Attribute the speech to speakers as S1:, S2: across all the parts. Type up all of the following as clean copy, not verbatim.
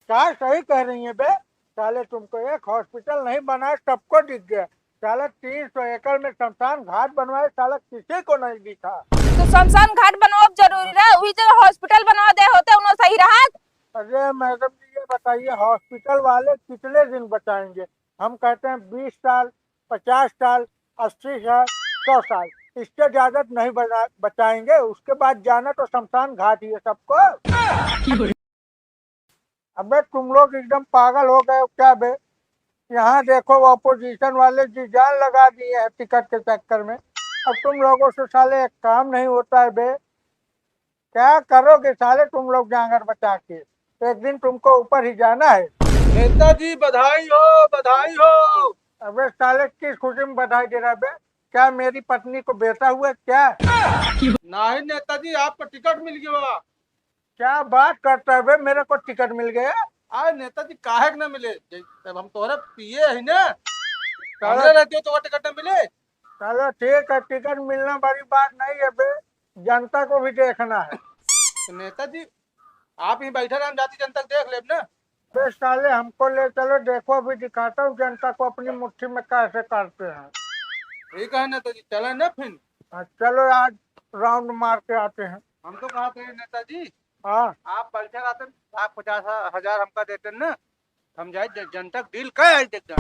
S1: क्या सही कह रही है बे। साले तुमको एक हॉस्पिटल नहीं बनाए सबको दिख गया। साला 300 एकड़ में शमशान घाट बनवाए, साला किसी को नहीं दिखा।
S2: तो शमशान घाट बनवाओ जरूरी रहा, वही जगह हॉस्पिटल बनवा दे होते उन्होंने सही रहा।
S1: अरे मैडम जी ये बताइए हॉस्पिटल वाले कितने दिन बचाएंगे। हम कहते हैं 20 साल, 50 साल, 80 साल, 100 साल, इससे ज्यादा नहीं बचाएंगे। उसके बाद जाना तो शमशान घाट ही है सबको। अबे तुम लोग एकदम पागल हो गए हो क्या बे। यहाँ देखो वो अपोजिशन वाले जी जान लगा दिए हैं टिकट के चक्कर में। अब तुम लोगों से साले एक काम नहीं होता है बे। क्या करोगे साले तुम लोग जांगर बचा के। एक दिन तुमको ऊपर ही जाना है।
S3: नेताजी बधाई हो, बधाई हो।
S1: अबे साले किस खुशी में बधाई दे रहा है बे। क्या मेरी पत्नी को बेटा हुआ क्या।
S3: नहीं नेताजी, आपको टिकट मिल गया।
S1: क्या बात करता है बे, मेरे को टिकट मिल गया।
S3: आए नेताजी काहे के न मिले, जब हम तोहरा पिए है ना,
S1: चलो
S3: हमरे रहते हो तो टिकट न मिले।
S1: चलो ठीक है, टिकट मिलना बड़ी बात नहीं है बे, जनता को भी देखना है।
S3: तो नेताजी आप ही बैठे रहे, हम जाति जनता को देख लेब ना।
S1: बे साले हमको ले चलो, देखो अभी दिखाता हूँ जनता को अपनी मुट्ठी में कैसे करते हैं।
S3: ठीक है नेताजी, चले ना फिर।
S1: चलो आज राउंड मार के आते हैं।
S3: हम तो कहा थे नेताजी,
S1: हाँ
S3: आप बैठे रहते 50,000 हमका देते ना, हम जाए जनता को डील कर देख जाए।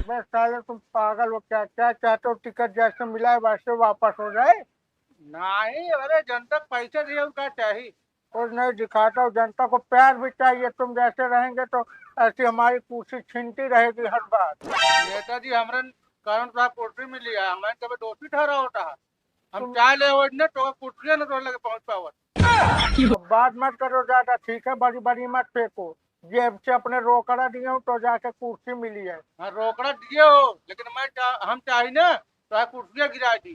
S1: बे साले तुम पागल हो क्या। क्या चाहते हो, टिकट जैसे मिला है वैसे वापस हो जाए।
S3: नहीं, अरे जनता को पैसे दिए उनका चाहिए।
S1: और नहीं दिखाता हूँ, जनता को प्यार भी चाहिए। तुम जैसे रहेंगे तो ऐसी हमारी कुर्सी छीनती रहेगी हर बार।
S3: नेताजी हमारे कारण तो आप कुर्सी मिली है, हमें कभी दोषी ठहरा होता है। हम चाय ले वो न तो कुर्सी न तो लगे पहुंच पावत।
S1: अब बात मत करो ज्यादा, ठीक है, बड़ी बड़ी मत फेंको। जेब से अपने रोकड़ा दिए हूँ तो जाके कुर्सी मिली है।
S3: हाँ रोकड़ा दिए हो, लेकिन हम चाहिए ना तो कुर्सियाँ गिरा दी।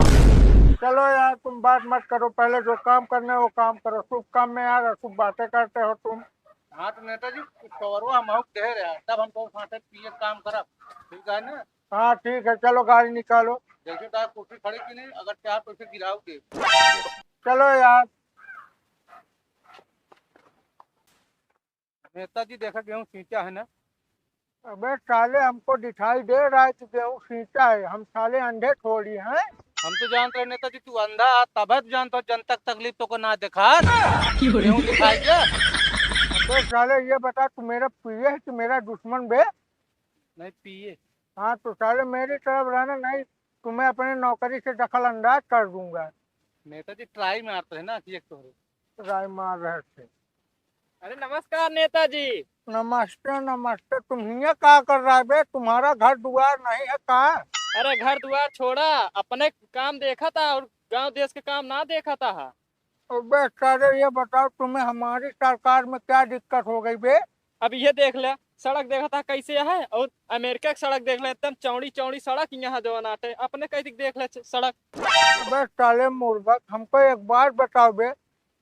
S1: चलो यार तुम बात मत करो, पहले जो काम करना है वो काम करो। शुभ काम में यार अशुभ बातें करते हो तुम।
S3: हाँ तो नेताजी कवरवा हम दे रहे हैं, तब हम तो साथ पिए काम करब, ठीक है ना।
S1: हाँ ठीक है, चलो गाड़ी निकालो।
S3: जैसे तो आप कुर्सी खड़ी की नहीं, अगर चार पैसे गिराओगे।
S1: चलो यार।
S3: नेताजी देखा गेहूँ सींचा है ना।
S1: अबे साले हमको दिखाई दे रहा है कि गेहूँ सींचा है, हम साले अंधे थोड़ी हैं।
S3: हम तो जानते हैं नेताजी तू अंधा है, तब है तो जानता हो जनता की तकलीफ तो को ना देखा गेहूँ दिखाई दे।
S1: अबे साले ये बता तू मेरा प्रिय है कि मेरा दुश्मन बे।
S3: नहीं पिए।
S1: हाँ तो साले मेरी तरफ रहना, नहीं तुम्हें अपने नौकरी से दखल अंदाज कर दूंगा।
S3: नेताजी ट्राई मारते है ना कि एक तो
S1: राय मार रहे थे।
S3: अरे नमस्कार नेताजी।
S1: नमस्ते नमस्ते। तुम यहाँ क्या कर रहा है बे, तुम्हारा घर दुआर नहीं है कहाँ।
S4: अरे घर द्वार छोड़ा, अपने काम देखा था और गांव देश के काम ना देखा था।
S1: अबे साले ये बताओ तुम्हें हमारी सरकार में क्या दिक्कत हो गई बे।
S4: अब ये देख ले, सड़क देखा था कैसे है, और अमेरिका की सड़क देख ले, एकदम चौड़ी चौड़ी सड़क यहाँ जो नाटे अपने कैसे देख ले सड़क।
S1: अबे साले मूर्ख, हमको एक बात बताओ बे,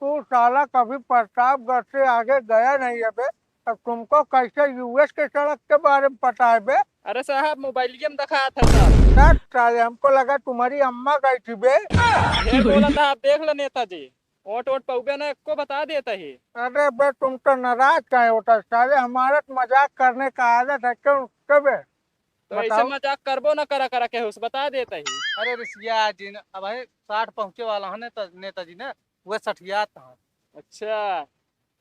S1: तू साला कभी प्रतापगढ़ से आगे गया नहीं है बे। अब तुमको कैसे यूएस के सड़क के बारे में पता है बे।
S4: अरे साहब मोबाइल में दिखाया था साहब।
S1: क्या साले, हमको लगा तुम्हारी अम्मा गई थी बे।
S4: ये बोला था, आप देख लो नेताजी, वोट वोट पौबे ना को बता देता ही।
S1: अरे बे तुम तो नाराज क्या होता साले, हमारा तो मजाक करने का आदत है क्यों कबे।
S4: तो ऐसे मजाक करबो ना करा करा के उस बता देता ही।
S3: अरे ऋषिया जी ने अब 60 पहुंचे वाला है नेताजी ने, वह 60 था।
S4: अच्छा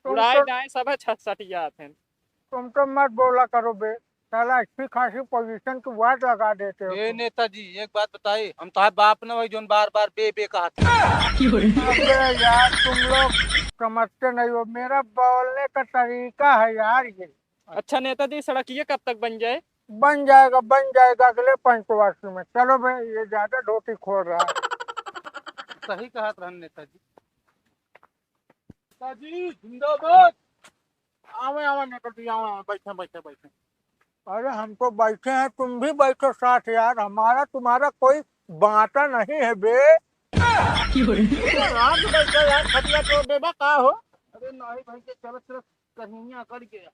S1: तुम
S4: उड़ाई
S1: तो
S4: डाई सब है छठियात है।
S1: तुम तो मत बोला करो बे, साला अच्छी खासी पोजीशन की वाट लगा देते हो
S3: ये
S1: तुम।
S3: नेताजी एक बात बताइए, हम तो बाप ने वही जो बार बार बे कहा था।
S1: अबे यार तुम लोग समझते नहीं हो, मेरा बोलने का तरीका है यार ये।
S4: अच्छा नेताजी सड़क ये कब तक बन जाए।
S1: बन जाएगा अगले पंचवर्ष में। चलो बे, ये ज्यादा धोती खोल रहा है।
S3: सही कहा था नेताजी। नेताजी जिंदाबाद। आवे आवे नेताजी आवे, बैठे बैठे बैठे।
S1: अरे हम तो बैठे हैं, तुम भी बैठो साथ यार, हमारा तुम्हारा कोई बांटा नहीं है बे।
S3: रात बैठे यार, खटिया तो बेबा का हो। अरे नहीं भाई के चलो चलो कहीं कर गया।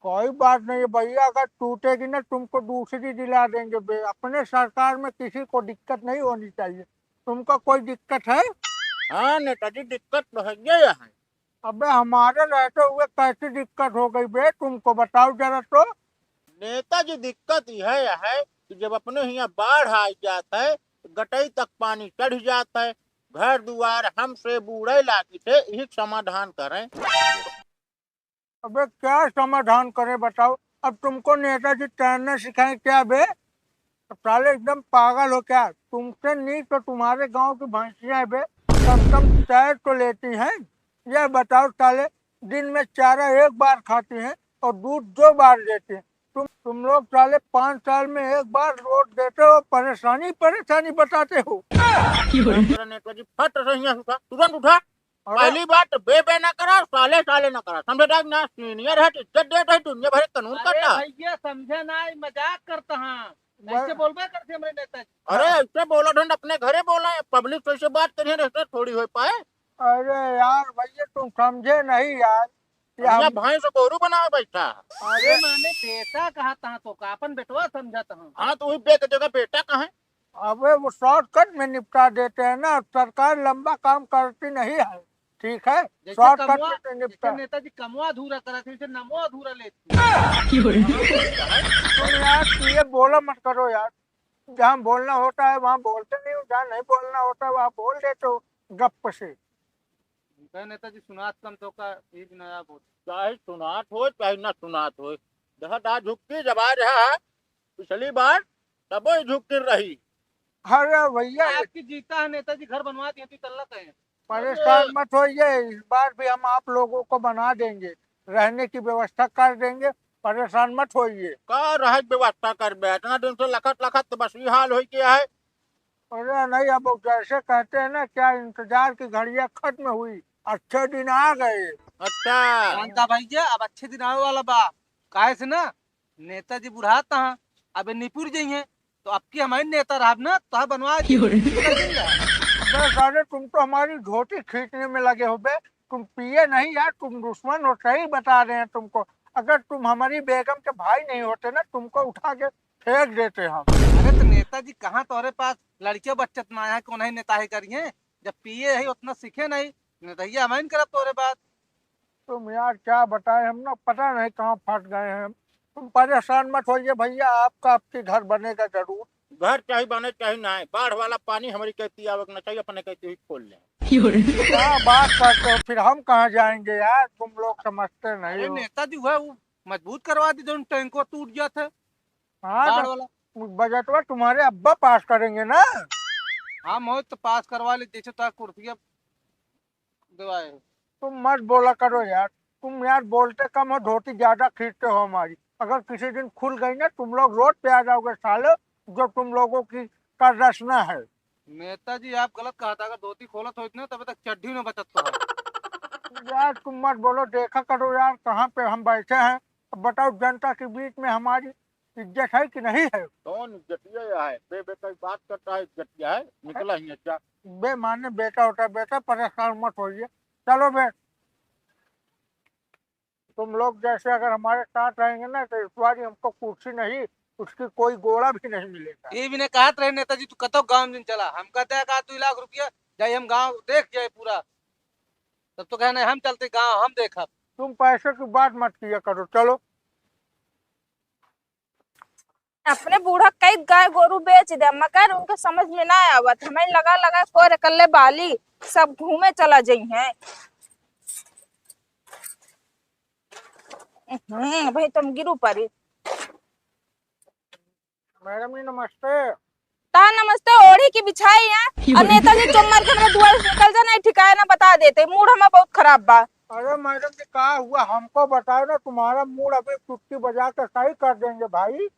S1: कोई बात नहीं है भैया, अगर टूटेगी ना तुमको दूसरी दिला देंगे बे। अपने सरकार में किसी को दिक्कत नहीं होनी चाहिए। तुमको कोई दिक्कत है।
S3: हाँ नेताजी दिक्कत तो है यहाँ।
S1: अबे हमारे रहते हुए कैसी दिक्कत हो गई बे, तुमको बताओ जरा तो।
S5: नेताजी दिक्कत यह है कि जब अपने यहाँ बाढ़ आ जाता है, गटई तक पानी चढ़ जाता है, घर दुआर हमसे बूढ़े लागी थे, यही समाधान करें।
S1: अबे क्या समाधान करे बताओ। अब तुमको नेताजी तैरना सिखाए क्या बे? अब साले एकदम पागल हो क्या? तुमसे नहीं तो तुम्हारे गांव की भैंसियां हैं बे, कम कम तैर तो लेती हैं। यह बताओ साले, दिन में चारा एक बार खाती हैं और दूध 2 बार देती हैं। तुम लोग साले 5 साल में एक बार रोज देते हो, परेशानी परेशानी बताते हो।
S5: तेरा नेताजी फट रही है, उठा तुरंत उठा।
S1: अरे
S5: पहली बात बे ना करा, साले साले ना करा, समझे ना? सीनियर है, इज्जत देता है, दुनिया भर के कानून
S3: अरे
S5: करता।
S3: भैया समझे ना, मजाक करता हाँ।
S1: मैं-
S3: ऐसे बोलबे करते हमारे नेताजी।
S5: अरे ऐसे बोलो ढंड अपने घरे बोला है, पब्लिक से बात करिए, ऐसे थोड़ी हो पाए।
S1: अरे यार भैया तुम समझे नहीं यार। ये
S5: या
S1: हम
S5: भाई से गोरू बना बैठा।
S3: अरे माने बेटा कहा था तो का अपन बेटवा समझा था।
S5: हाँ तो वही बे की जगह बेटा कहाँ है?
S1: अबे वो शॉर्टकट में निपटा देते हैं ना, सरकार लंबा काम करती नहीं है। ठीक है,
S3: जैसे
S1: शॉर्टकट
S3: कमवा,
S1: में तो
S3: जैसे
S1: निपटा।
S3: नेताजी कमवा अधूरा करा थे, जैसे नमो अधूरा लेती।
S1: तुम यार ये बोला मत करो यार। जहाँ बोलना होता है वहाँ बोलते नहीं हो, जहाँ नहीं बोलना होता है वहाँ बोल देते हो गप से।
S3: कहे नेताजी सुनात कम तो का ये भी नया बोल।
S5: चाहे सुनात हो चाहे ना सुनात हो, जहाँ झुक्की जब आ रहा है पिछली बार तब ही झुक्की रही।
S1: अरे भैया
S3: आपकी जीता है नेताजी, घर बनवा दिए थी तल्ला कहे।
S1: परेशान मत होइए, इस बार भी हम आप लोगों को बना देंगे, रहने की व्यवस्था कर देंगे, परेशान मत होइए।
S5: का रह व्यवस्था कर बे, इतना दिन से लखत लखत तो बस ये हाल हो गया है।
S1: अरे नहीं, अब वो जैसे कहते हैं ना, क्या इंतजार की घड़ियां खत्म हुई, अच्छे दिन आ गए।
S5: अच्छा
S3: जानता भैया अब अच्छे दिन आने वाला बा। काहे से ना नेताजी बुढ़ाता हैं, अब निपुर जाइए तो आपकी हमारी नेता रहा ना तो बनवा
S1: बे साले तुम तो हमारी धोती खींचने में लगे हो बे। तुम पिए नहीं यार, तुम दुश्मन हो, सही बता रहे हैं तुमको। अगर तुम हमारी बेगम के भाई नहीं होते ना, तुमको उठा के फेंक देते हम।
S3: अरे तो नेताजी कहाँ तुम्हारे पास लड़के बच्चे ना है, कौन है नेता ही करिए। जब पिए है उतना सीखे नहीं, नेतैया हमारी करब तोरे बात।
S1: तुम यार क्या बताएं, हम ना पता नहीं कहाँ फंस गए हैं हम। तुम परेशान मत होइए भैया, आपका आपके घर बनेगा जरूर।
S5: घर चाहे बने चाहे ना है, बाढ़ वाला पानी हमारी कहती आवक ना चाहिए, अपने कहती हुई खोल लें।
S1: क्या बात करते हो, फिर हम कहाँ जाएंगे यार, तुम लोग समझते नहीं
S3: अरे
S1: हो।
S3: नेताजी हुआ वो मजबूत करवा दी जो टैंको टूट गया था
S1: हाँ
S3: बाढ़
S1: तो
S3: वाला।
S1: बजटवा तुम्हारे अब्बा पास करेंगे ना।
S3: हाँ मोहित तो पास करवा ली, जैसे तो कुर्सियाँ दिवाए।
S1: तुम मत बोला करो यार, तुम यार बोलते कम हो, धोती ज्यादा खींचते हो हमारी। अगर किसी दिन खुल गई ना, तुम लोग रोड पे आ जाओगे साले, जो तुम लोगों की का रचना है।
S3: नेताजी आप गलत कहा था, अगर धोती खोलत हो इतने तब तक चड्ढी में बचत तो है।
S1: यार तुम मत बोलो, देखा करो यार कहाँ पे हम बैठे हैं। अब बताओ जनता के बीच में हमारी इज्जत है कि नहीं है?
S5: कौन इज्जतिया है? बे बे कई बात करता है, इज्जतिया है, निकला ही अच्छा।
S1: बे माने बेटा होता है, बेटा परेशान मत होइए। चलो बे, तुम लोग जैसे अगर हमारे साथ रहेंगे ना, तो इस बार हमको कुर्सी नहीं, उसकी कोई गोला भी नहीं मिलेगा।
S3: ये भी ने कहा रहे नेताजी तू कतो गांव दिन चला, हम कहते हैं 2 लाख रुपया जाए हम गांव देख जाए पूरा। तब तो कहना हम चलते गांव हम देखा।
S1: तुम पैसे की बात मत किया करो, चलो।
S2: अपने बूढ़ा कई गाय गोरू बेच दे, मगर उनके समझ में ना आवत, हमें लगा लगा कोरे कल्ले बाली सब घूमे चला जाई हैं। भाई तुम गिरू परी।
S1: मैडम जी नमस्ते।
S2: ता नमस्ते ओढ़ी की बिछाई है, और नेताजी चुम मार के मेरे द्वार से निकल जा, नहीं ठिकाए ना बता देते, मूड हमारा बहुत खराब बा।
S1: अरे मैडम जी क्या हुआ, हमको बताओ ना, तुम्हारा मूड अभी चुटकी बजा कर सही कर देंगे भाई।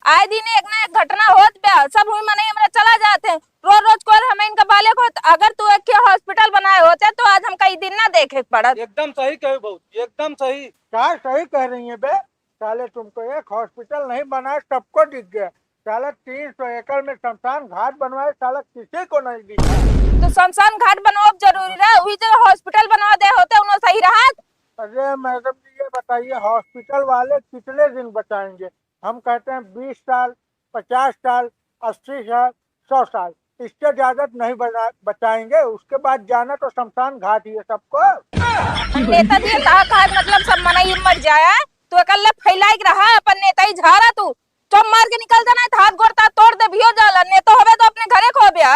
S2: आए दिन एक ना एक घटना होत बा, सब हुई मने हमरा चला जाते हैं रोज रोज को, हमें इनका बाले को। अगर तू एक हॉस्पिटल बनाए होते तो आज हम कई दिन ना देखे पड़त।
S3: एकदम सही कहे बहुत, एकदम सही।
S1: क्या सही कह रही है बे? साले तुमको एक हॉस्पिटल नहीं बनाए सबको दिख गया। साला 300 एकड़ में शमशान घाट बनवाए, साला किसी को नहीं दिखा।
S2: तो शमशान घाट बनवाओ जरूरी रहा, वही जगह हॉस्पिटल बनवा दे होते उन्होंने सही रहा।
S1: अरे मैडम जी ये बताइए, हॉस्पिटल वाले कितने दिन बचाएंगे? हम कहते हैं 20 साल, 50 साल, 80 साल, 100 साल, इससे ज्यादा नहीं बचाएंगे। उसके बाद जाना तो शमशान घाट ही है सबको।
S2: नेताजी कहा मतलब सब मना ही मर जाया तू अकेले फैलाई रहा है अपन नेता ही झारा तू चुप मार के निकल जाना है, हाथ गोड़ता तोड़ दे भियो जाला नेता होवे तो अपने घरे खो बिया।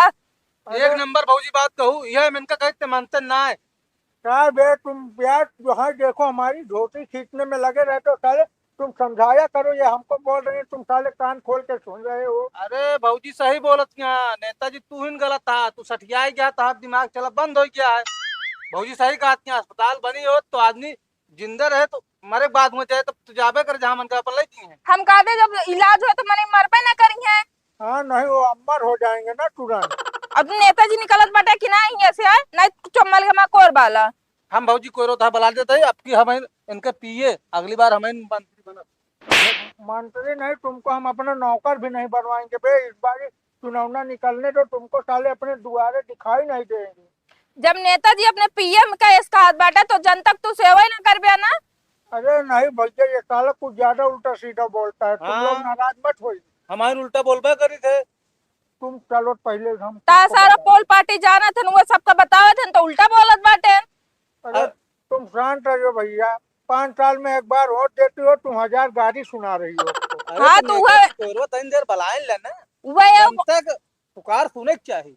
S3: एक नंबर भौजी बात कहूँ, यह इनका कहते मानते ना है।
S1: क्या बे तुम यार जो है देखो हमारी धोती खींचने में लगे रहते हो साले। तुम समझाया करो, ये हमको बोल रहे हैं, तुम साले कान खोल के सुन रहे हो।
S3: अरे भौजी सही बोलत क्या, नेताजी तू ही गलत था, तू सठिया गया था, दिमाग चला बंद हो गया है। भौजी सही कहा क्या, अस्पताल बनी हो तो आदमी जिंदा रहे तो मरे के बाद में जाए तब तो जाबे कर जहाँ मन का अपन लेती है।
S2: हम कहते जब इलाज हो तो मने मरबे ना करी है।
S1: हाँ नहीं वो अमर हो जाएंगे ना तुरंत।
S2: अब नेताजी निकलत बाटे कि नहीं ऐसे है नहीं चुम्मल के कोर बाला।
S3: हम भौजी कोई रोता बला देते है, आपकी हमें इनके पिए अगली बार हमें मंत्री बना।
S1: मंत्री नहीं, तुमको हम अपना नौकर भी नहीं बनवाएंगे बे। इस बार चुनाव निकलने तो तुमको साले अपने दुआरे दिखाई नहीं देंगे।
S2: जब नेताजी अपने पीएम का इसका हाथ बांटा तो जनता तू सेवा ही ना कर बिया ना।
S1: अरे नहीं भैया ये साला कुछ ज्यादा उल्टा सीधा बोलता है। तुम
S3: हाँ।
S1: लोग नाराज मत हो।
S3: हमारे उल्टा बोलबे करी थे।
S1: तुम चलो पहले हम
S2: ता
S1: तुमको
S2: सारा
S1: बताएं।
S2: पोल पार्टी जाना था वो सबका बतावे थे तो उल्टा बोलत बाटे।
S1: अरे तुम शांत रहो भैया। 5 साल में एक बार वोट देती हो, तुम 1000 गाड़ी सुना रही हो।
S3: अरे
S2: हाँ,
S3: तो
S2: तू
S3: नेताजी
S2: है।
S3: कोई रो तनी देर बलाए लेना,
S2: वह
S3: जनता का पुकार सुने के चाहिए।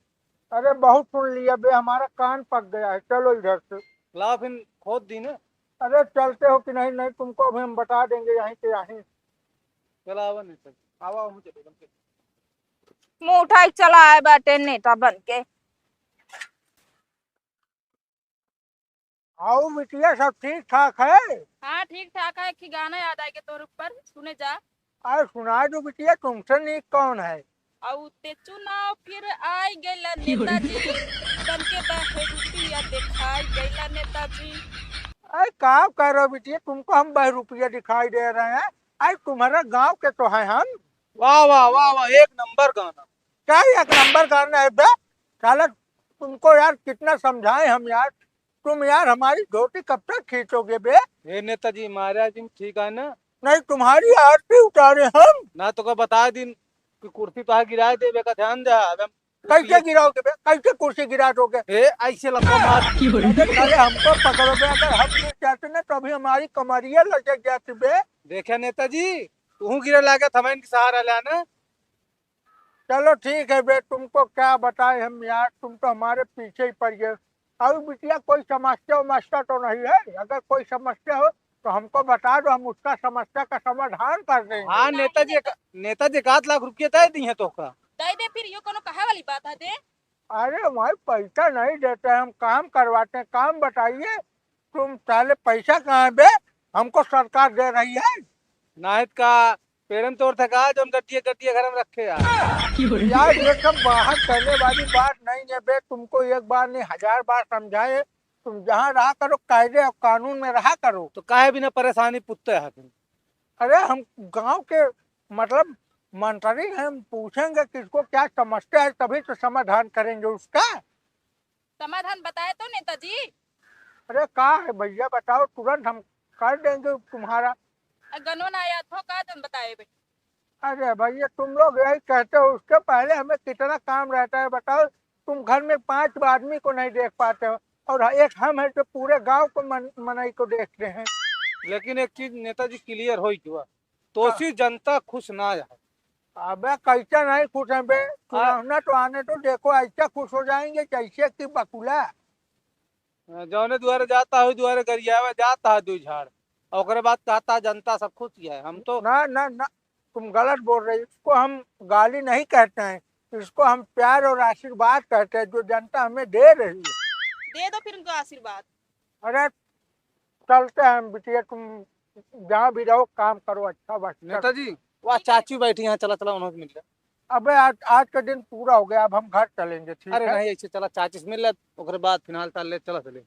S1: अरे बहुत सुन लिया बे, हमारा कान पक गया है। चलो इधर से।
S3: ला फिर खोद दी ना।
S1: अरे चलते हो कि नहीं? नहीं तुमको अभी हम बता देंगे यहीं के यहीं।
S3: चला आवा नहीं सर, आवा मुझे
S2: मुंह उठाई चला आए बाटे नेता बन के।
S1: आओ बिटिया सब ठीक ठाक है?
S2: हाँ ठीक ठाक है कि गाना याद आए के तोर ऊपर सुने जा।
S1: अरे सुना दो बिटिया, तुमसे नीक कौन है?
S2: औ ते चुनाव फिर आई गैला नेताजी बन के बहरूपिया दिखाई गैला नेताजी।
S1: अरे काम कर रहे हो बिटिया, तुमको हम बहरूपिया दिखाई दे रहे हैं? अरे तुम्हारा गांव के तो है हम।
S3: वाह वाह वाह वाह, एक नंबर गाना।
S1: क्या एक नंबर करना है बे? साला तुमको यार कितना समझाएं हम यार। तुम यार हमारी धोती कब तक खींचोगे बे?
S3: हे नेताजी महाराज जी ठीक है ना?
S1: नहीं तुम्हारी आरती उतारे हम।
S3: ना तो का बता दिन कि कुर्सी तो गिराए देवे का ध्यान दे। अब हम
S1: कैसे गिराओगे बे? कैसे कुर्सी गिरा दोगे?
S3: हे ऐसे लगा मार।
S1: अरे हमको पकड़ोगे, अगर हम गिर जाते ना तो अभी हमारी कमरिया लटक जाती बे।
S3: देखा नेताजी तू गिरे लागे थमैन की सहारा लेना।
S1: चलो ठीक है बे, तुमको क्या बताए हम यार, तुम तो हमारे पीछे ही पड़ गए। अब बिटिया कोई समस्या वमस्या तो नहीं है? अगर कोई समस्या हो तो हमको बता दो, हम उसका समस्या का समाधान कर देंगे।
S3: हाँ नेताजी 1 लाख रुपये तय दी है तो का।
S2: दे दे फिर यो कोनो कहा वाली बात है दे।
S1: अरे भाई पैसा नहीं देते, हम काम करवाते हैं। काम बताइए। तुम साले पैसा कहाँ है बे? हमको सरकार दे रही है।
S3: नाहित का पेड़न तोड़ थका जो हम गट्टिया घर में रखे यार।
S1: यार ये सब बाहर करने वाली बात नहीं है बे। तुमको एक बार नहीं 1000 बार समझाए। तुम जहाँ रहा करो कायदे और कानून में रहा करो।
S3: तो काहे बिना परेशानी पुत्ते है।
S1: अरे हम गांव के मतलब मंत्री हैं, हम पूछेंगे किसको क्या समस्या है तभी तो समाधान करेंगे उसका।
S2: समाधान बताए तो नेताजी।
S1: अरे क्या है भैया बताओ, तुरंत हम कर देंगे तुम्हारा।
S2: गनवन आया था का तुम बताए बे।
S1: अरे भैया तुम लोग यही कहते हो, उसके पहले हमें कितना काम रहता है बताओ। तुम घर में 5 आदमी को नहीं देख पाते हो और एक हम है जो पूरे गांव को मनाई को देखते हैं।
S3: लेकिन एक चीज नेताजी क्लियर हो हुआ तो सी जनता खुश ना है।
S1: अबे कैसा नहीं खुश है बे? चुनाव तो आने तो देखो ऐसा खुश हो जाएंगे जैसे कि बकुला।
S3: जौने द्वारे जाता है द्वारे गरियावा जाता है 2 झाड़ और ओकरे बाद कहता है जनता सब खुश है। हम तो
S1: ना ना ना तुम गलत बोल रहे हो। इसको हम गाली नहीं कहते हैं, इसको हम प्यार और आशीर्वाद कहते हैं जो जनता हमें दे रही है।
S2: दे दो फिर उनको आशीर्वाद।
S1: अरे चलते हैं हम बिटिया, तुम जहाँ भी रहो काम करो अच्छा बस।
S3: नेताजी वह चाची बैठी हैं, चला चला उन्होंने मिल जाए।
S1: अबे आज का दिन पूरा हो गया, अब हम घर चलेंगे। ठीक
S3: अरे
S1: है?
S3: नहीं ऐसे चला चाची से मिल ले ओकरे बाद फिलहाल ले चला चले।